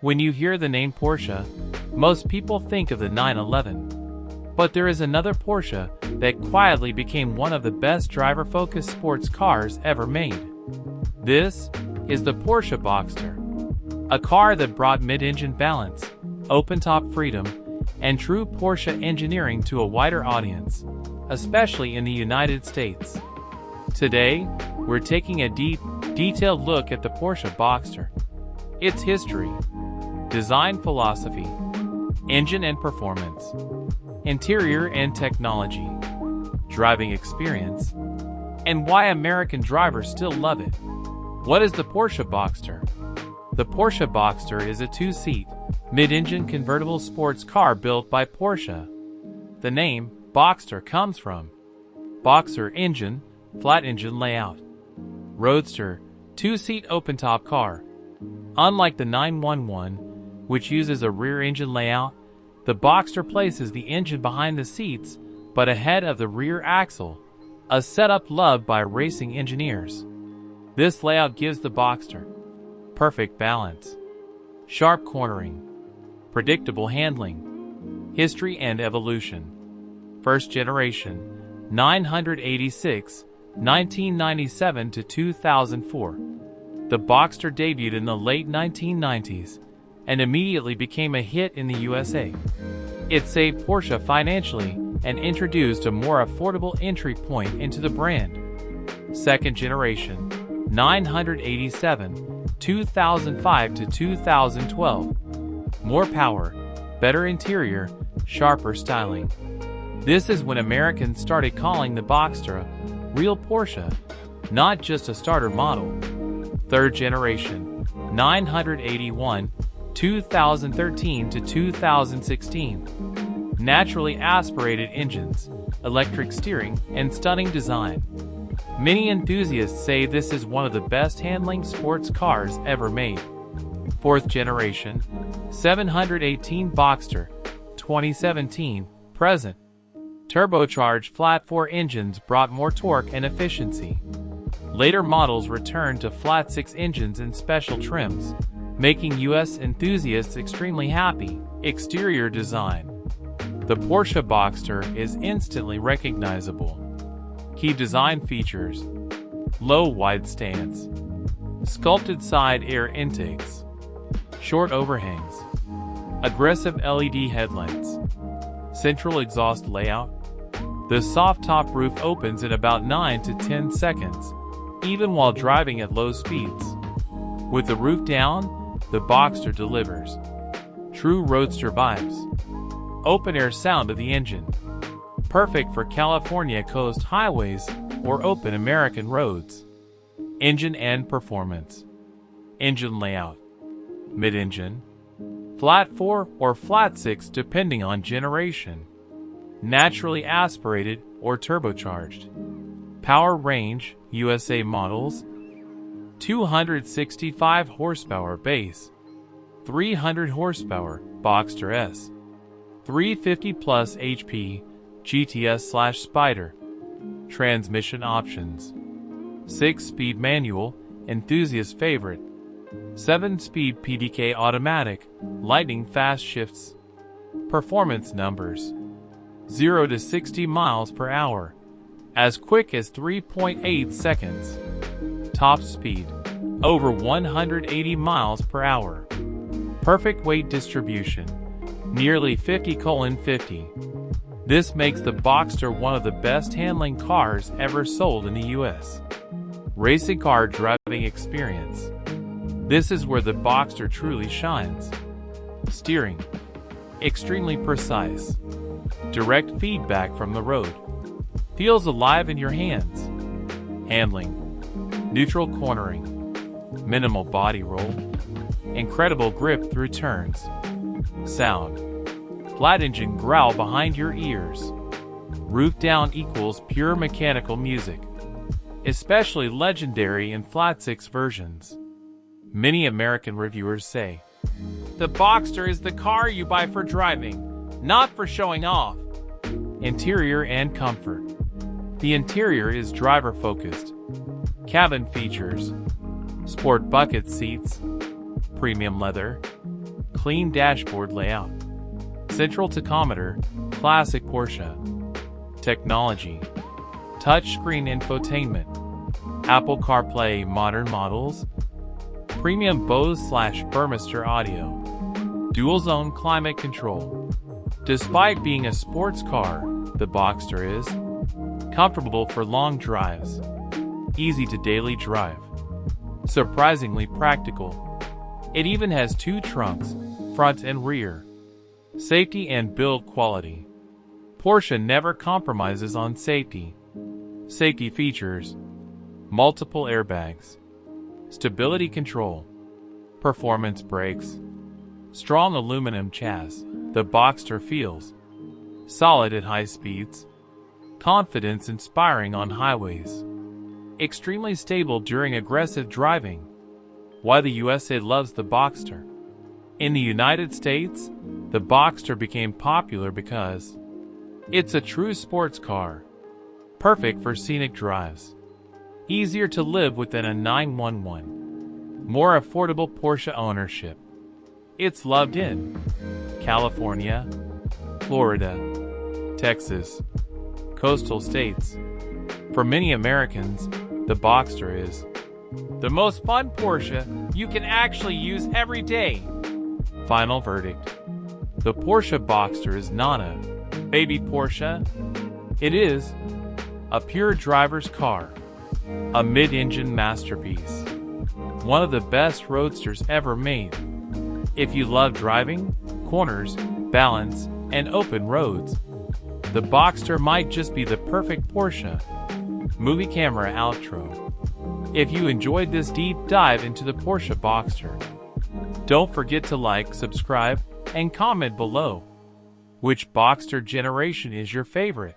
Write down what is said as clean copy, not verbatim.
When you hear the name Porsche, most people think of the 911. But there is another Porsche that quietly became one of the best driver-focused sports cars ever made. This is the Porsche Boxster, a car that brought mid-engine balance, open-top freedom, and true Porsche engineering to a wider audience, especially in the United States. Today, we're taking a deep, detailed look at the Porsche Boxster, its history, design philosophy, engine and performance, interior and technology, driving experience, and why American drivers still love it. What is the Porsche Boxster? The Porsche Boxster is a two-seat, mid-engine convertible sports car built by Porsche. The name Boxster comes from Boxer engine, flat engine layout. Roadster, two-seat open-top car. Unlike the 911, which uses a rear engine layout, the Boxster places the engine behind the seats but ahead of the rear axle, a setup loved by racing engineers. This layout gives the Boxster perfect balance, sharp cornering, predictable handling, history and evolution. First generation, 986, 1997 to 2004. The Boxster debuted in the late 1990s and immediately became a hit in the USA. It saved Porsche financially and introduced a more affordable entry point into the brand. Second generation, 987, 2005 to 2012. More power, better interior, sharper styling. This is when Americans started calling the Boxster real Porsche, not just a starter model. Third generation, 981, 2013 to 2016. Naturally aspirated engines, electric steering, and stunning design. Many enthusiasts say this is one of the best handling sports cars ever made. Fourth generation, 718 Boxster, 2017, present. Turbocharged flat-4 engines brought more torque and efficiency. Later models returned to flat-6 engines in special trims, making US enthusiasts extremely happy. Exterior design. The Porsche Boxster is instantly recognizable. Key design features: low wide stance, sculpted side air intakes, short overhangs, aggressive LED headlights, central exhaust layout. The soft top roof opens in about 9 to 10 seconds, even while driving at low speeds. With the roof down, the Boxster delivers true roadster vibes. Open air sound of the engine, perfect for California coast highways or open American roads. Engine and performance. Engine layout: mid-engine, flat 4 or flat 6 depending on generation. Naturally aspirated or turbocharged. Power range, USA models: 265 horsepower base, 300 horsepower Boxster S, 350 plus HP GTS/Spider. Transmission options: 6-speed manual, enthusiast favorite, 7-speed PDK automatic, lightning fast shifts. Performance numbers: 0 to 60 miles per hour, as quick as 3.8 seconds. Top speed: over 180 miles per hour. Perfect weight distribution: nearly 50/50. This makes the Boxster one of the best handling cars ever sold in the US. Racing car driving experience. This is where the Boxster truly shines. Steering: extremely precise. Direct feedback from the road. Feels alive in your hands. Handling: neutral cornering. Minimal body roll. Incredible grip through turns. Sound: flat engine growl behind your ears. Roof down equals pure mechanical music. Especially legendary in flat 6 versions. Many American reviewers say, the Boxster is the car you buy for driving, not for showing off. Interior and comfort. The interior is driver-focused. Cabin features: sport bucket seats, premium leather, Clean dashboard layout. Central tachometer, classic Porsche. Technology. Touchscreen infotainment. Apple CarPlay modern models. Premium Bose/Burmester audio. Dual-zone climate control. Despite being a sports car, the Boxster is comfortable for long drives, easy to daily drive, surprisingly practical. It even has 2 trunks, front and rear. Safety and build quality. Porsche never compromises on safety. Safety features: multiple airbags, stability control, performance brakes, strong aluminum chassis. The Boxster feels solid at high speeds, confidence-inspiring on highways, extremely stable during aggressive driving. Why the USA loves the Boxster. In the United States, the Boxster became popular because it's a true sports car, perfect for scenic drives, easier to live with than a 911, more affordable Porsche ownership. It's loved in California, Florida, Texas, coastal states. For many Americans, the Boxster is the most fun Porsche you can actually use every day. Final verdict. The Porsche Boxster is not a baby Porsche. It is a pure driver's car, a mid-engine masterpiece, one of the best roadsters ever made. If you love driving, corners, balance, and open roads, the Boxster might just be the perfect Porsche. Movie camera outro. If you enjoyed this deep dive into the Porsche Boxster, don't forget to like, subscribe, and comment below. Which Boxster generation is your favorite?